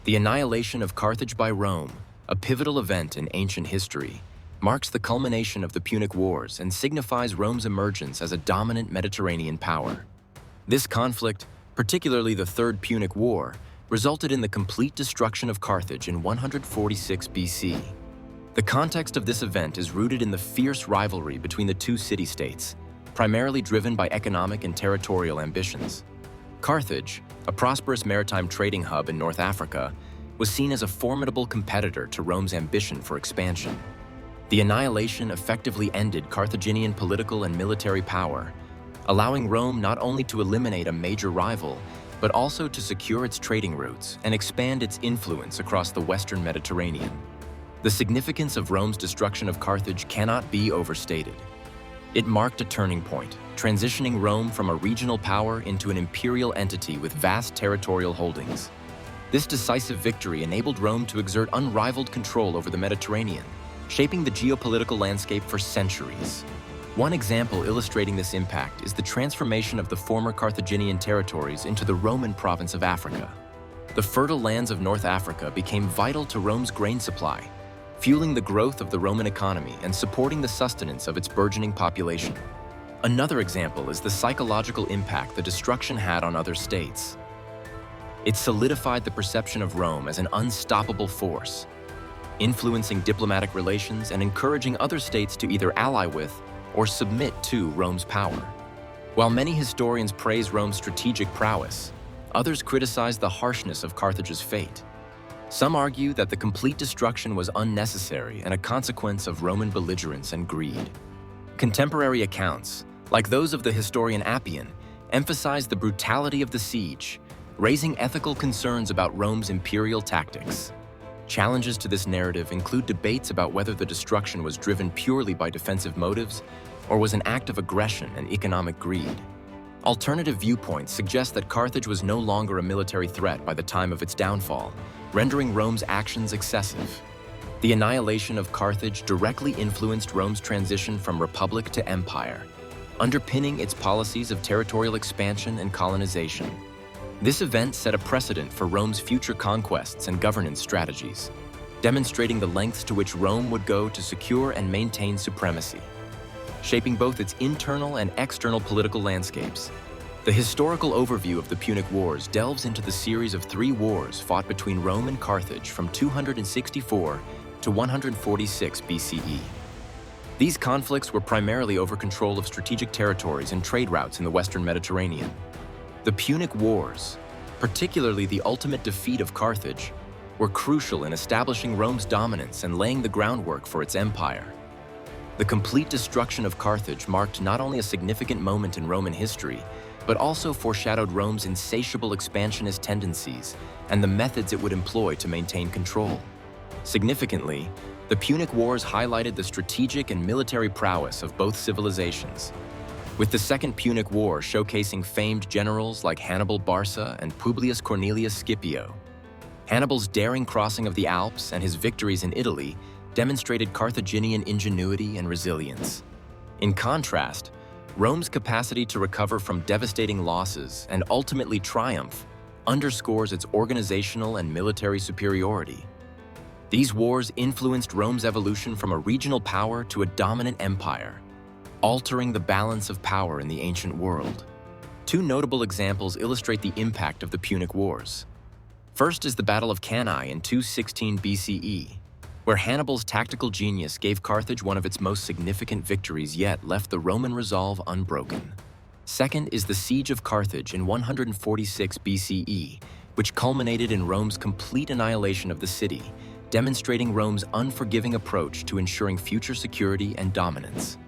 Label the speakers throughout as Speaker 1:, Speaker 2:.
Speaker 1: The annihilation of Carthage by Rome, a pivotal event in ancient history, marks the culmination of the Punic Wars and signifies Rome's emergence as a dominant Mediterranean power. This conflict, particularly the Third Punic War, resulted in the complete destruction of Carthage in 146 BC. The context of this event is rooted in the fierce rivalry between the two city-states, primarily driven by economic and territorial ambitions. Carthage, a prosperous maritime trading hub in North Africa, was seen as a formidable competitor to Rome's ambition for expansion. The annihilation effectively ended Carthaginian political and military power, allowing Rome not only to eliminate a major rival, but also to secure its trading routes and expand its influence across the Western Mediterranean. The significance of Rome's destruction of Carthage cannot be overstated. It marked a turning point, transitioning Rome from a regional power into an imperial entity with vast territorial holdings. This decisive victory enabled Rome to exert unrivaled control over the Mediterranean, shaping the geopolitical landscape for centuries. One example illustrating this impact is the transformation of the former Carthaginian territories into the Roman province of Africa. The fertile lands of North Africa became vital to Rome's grain supply, fueling the growth of the Roman economy and supporting the sustenance of its burgeoning population. Another example is the psychological impact the destruction had on other states. It solidified the perception of Rome as an unstoppable force, influencing diplomatic relations and encouraging other states to either ally with or submit to Rome's power. While many historians praise Rome's strategic prowess, others criticize the harshness of Carthage's fate. Some argue that the complete destruction was unnecessary and a consequence of Roman belligerence and greed. Contemporary accounts, like those of the historian Appian, emphasize the brutality of the siege, raising ethical concerns about Rome's imperial tactics. Challenges to this narrative include debates about whether the destruction was driven purely by defensive motives or was an act of aggression and economic greed. Alternative viewpoints suggest that Carthage was no longer a military threat by the time of its downfall, rendering Rome's actions excessive. The annihilation of Carthage directly influenced Rome's transition from republic to empire, underpinning its policies of territorial expansion and colonization. This event set a precedent for Rome's future conquests and governance strategies, demonstrating the lengths to which Rome would go to secure and maintain supremacy, shaping both its internal and external political landscapes. The historical overview of the Punic Wars delves into the series of 3 wars fought between Rome and Carthage from 264 to 146 BCE. These conflicts were primarily over control of strategic territories and trade routes in the Western Mediterranean. The Punic Wars, particularly the ultimate defeat of Carthage, were crucial in establishing Rome's dominance and laying the groundwork for its empire. The complete destruction of Carthage marked not only a significant moment in Roman history, but also foreshadowed Rome's insatiable expansionist tendencies and the methods it would employ to maintain control. Significantly, the Punic Wars highlighted the strategic and military prowess of both civilizations, with the Second Punic War showcasing famed generals like Hannibal Barca and Publius Cornelius Scipio. Hannibal's daring crossing of the Alps and his victories in Italy demonstrated Carthaginian ingenuity and resilience. In contrast, Rome's capacity to recover from devastating losses and ultimately triumph underscores its organizational and military superiority. These wars influenced Rome's evolution from a regional power to a dominant empire, altering the balance of power in the ancient world. 2 notable examples illustrate the impact of the Punic Wars. First is the Battle of Cannae in 216 BCE, where Hannibal's tactical genius gave Carthage one of its most significant victories yet left the Roman resolve unbroken. Second is the Siege of Carthage in 146 BCE, which culminated in Rome's complete annihilation of the city, demonstrating Rome's unforgiving approach to ensuring future security and dominance.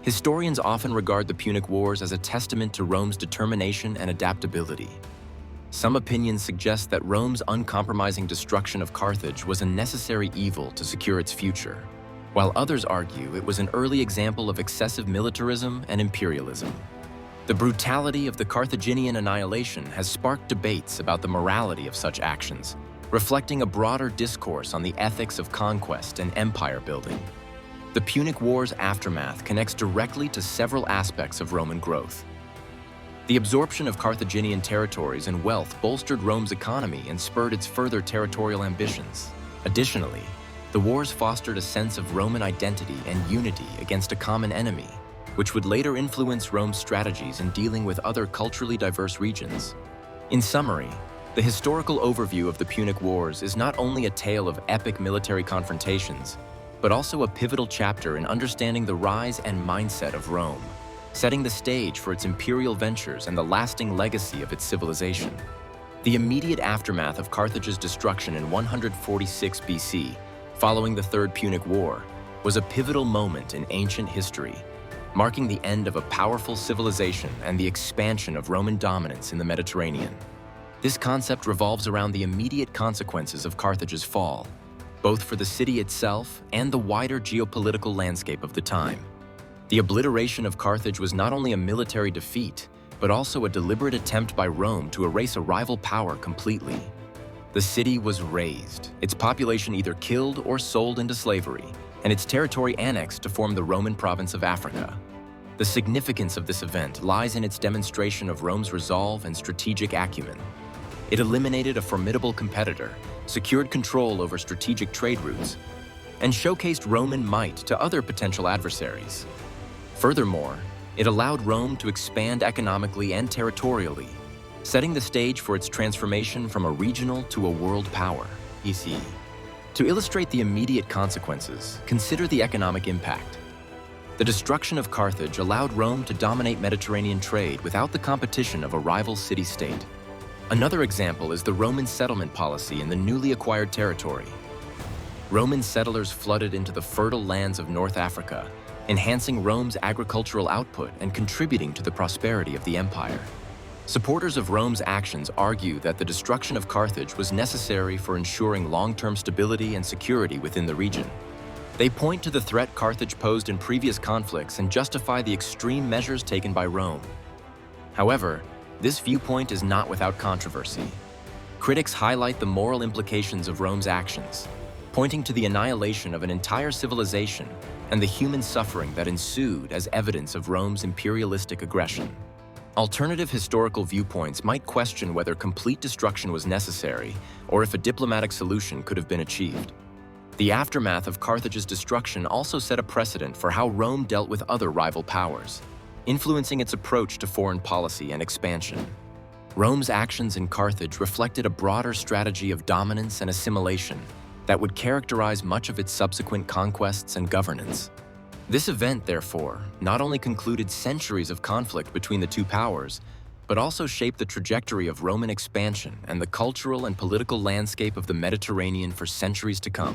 Speaker 1: Historians often regard the Punic Wars as a testament to Rome's determination and adaptability. Some opinions suggest that Rome's uncompromising destruction of Carthage was a necessary evil to secure its future, while others argue it was an early example of excessive militarism and imperialism. The brutality of the Carthaginian annihilation has sparked debates about the morality of such actions, reflecting a broader discourse on the ethics of conquest and empire building. The Punic War's aftermath connects directly to several aspects of Roman growth. The absorption of Carthaginian territories and wealth bolstered Rome's economy and spurred its further territorial ambitions. Additionally, the wars fostered a sense of Roman identity and unity against a common enemy, which would later influence Rome's strategies in dealing with other culturally diverse regions. In summary, the historical overview of the Punic Wars is not only a tale of epic military confrontations, but also a pivotal chapter in understanding the rise and mindset of Rome, setting the stage for its imperial ventures and the lasting legacy of its civilization. The immediate aftermath of Carthage's destruction in 146 BC, following the Third Punic War, was a pivotal moment in ancient history, marking the end of a powerful civilization and the expansion of Roman dominance in the Mediterranean. This concept revolves around the immediate consequences of Carthage's fall, both for the city itself and the wider geopolitical landscape of the time. The obliteration of Carthage was not only a military defeat, but also a deliberate attempt by Rome to erase a rival power completely. The city was razed, its population either killed or sold into slavery, and its territory annexed to form the Roman province of Africa. The significance of this event lies in its demonstration of Rome's resolve and strategic acumen. It eliminated a formidable competitor, secured control over strategic trade routes, and showcased Roman might to other potential adversaries. Furthermore, it allowed Rome to expand economically and territorially, setting the stage for its transformation from a regional to a world power, BCE. To illustrate the immediate consequences, consider the economic impact. The destruction of Carthage allowed Rome to dominate Mediterranean trade without the competition of a rival city-state. Another example is the Roman settlement policy in the newly acquired territory. Roman settlers flooded into the fertile lands of North Africa, enhancing Rome's agricultural output and contributing to the prosperity of the empire. Supporters of Rome's actions argue that the destruction of Carthage was necessary for ensuring long-term stability and security within the region. They point to the threat Carthage posed in previous conflicts and justify the extreme measures taken by Rome. However, this viewpoint is not without controversy. Critics highlight the moral implications of Rome's actions, pointing to the annihilation of an entire civilization and the human suffering that ensued as evidence of Rome's imperialistic aggression. Alternative historical viewpoints might question whether complete destruction was necessary or if a diplomatic solution could have been achieved. The aftermath of Carthage's destruction also set a precedent for how Rome dealt with other rival powers, influencing its approach to foreign policy and expansion. Rome's actions in Carthage reflected a broader strategy of dominance and assimilation that would characterize much of its subsequent conquests and governance. This event, therefore, not only concluded centuries of conflict between the two powers, but also shaped the trajectory of Roman expansion and the cultural and political landscape of the Mediterranean for centuries to come.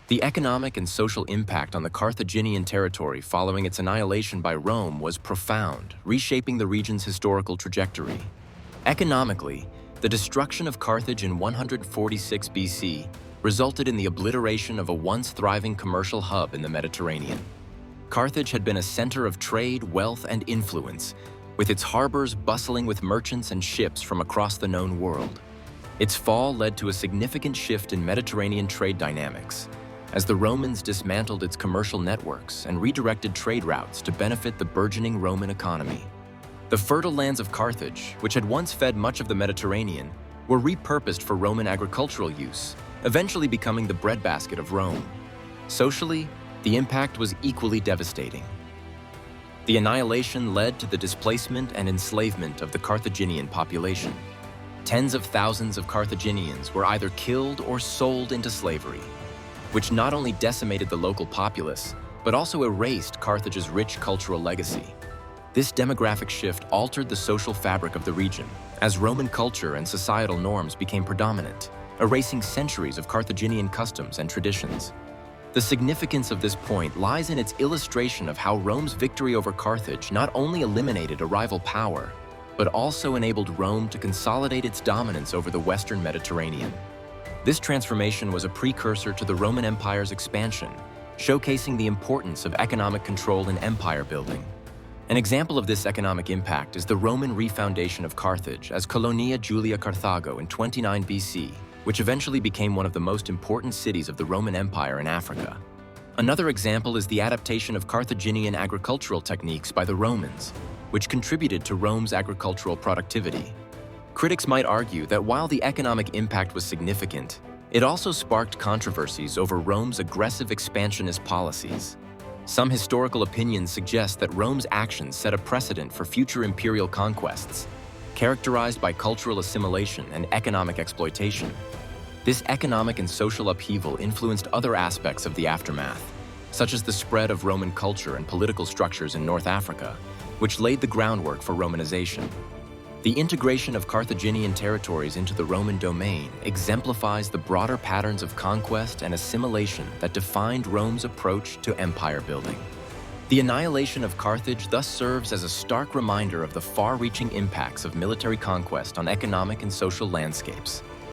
Speaker 1: The economic and social impact on the Carthaginian territory following its annihilation by Rome was profound, reshaping the region's historical trajectory. Economically, the destruction of Carthage in 146 BC resulted in the obliteration of a once thriving commercial hub in the Mediterranean. Carthage had been a center of trade, wealth, and influence, with its harbors bustling with merchants and ships from across the known world. Its fall led to a significant shift in Mediterranean trade dynamics, as the Romans dismantled its commercial networks and redirected trade routes to benefit the burgeoning Roman economy. The fertile lands of Carthage, which had once fed much of the Mediterranean, were repurposed for Roman agricultural use, eventually becoming the breadbasket of Rome. Socially, the impact was equally devastating. The annihilation led to the displacement and enslavement of the Carthaginian population. Tens of thousands of Carthaginians were either killed or sold into slavery, which not only decimated the local populace, but also erased Carthage's rich cultural legacy. This demographic shift altered the social fabric of the region, as Roman culture and societal norms became predominant, erasing centuries of Carthaginian customs and traditions. The significance of this point lies in its illustration of how Rome's victory over Carthage not only eliminated a rival power, but also enabled Rome to consolidate its dominance over the Western Mediterranean. This transformation was a precursor to the Roman Empire's expansion, showcasing the importance of economic control in empire building. An example of this economic impact is the Roman refoundation of Carthage as Colonia Julia Carthago in 29 BC, which eventually became one of the most important cities of the Roman Empire in Africa. Another example is the adaptation of Carthaginian agricultural techniques by the Romans. which contributed to Rome's agricultural productivity. Critics might argue that while the economic impact was significant, it also sparked controversies over Rome's aggressive expansionist policies. Some historical opinions suggest that Rome's actions set a precedent for future imperial conquests, characterized by cultural assimilation and economic exploitation. This economic and social upheaval influenced other aspects of the aftermath, such as the spread of Roman culture and political structures in North Africa, which laid the groundwork for Romanization. The integration of Carthaginian territories into the Roman domain exemplifies the broader patterns of conquest and assimilation that defined Rome's approach to empire building. The annihilation of Carthage thus serves as a stark reminder of the far-reaching impacts of military conquest on economic and social landscapes.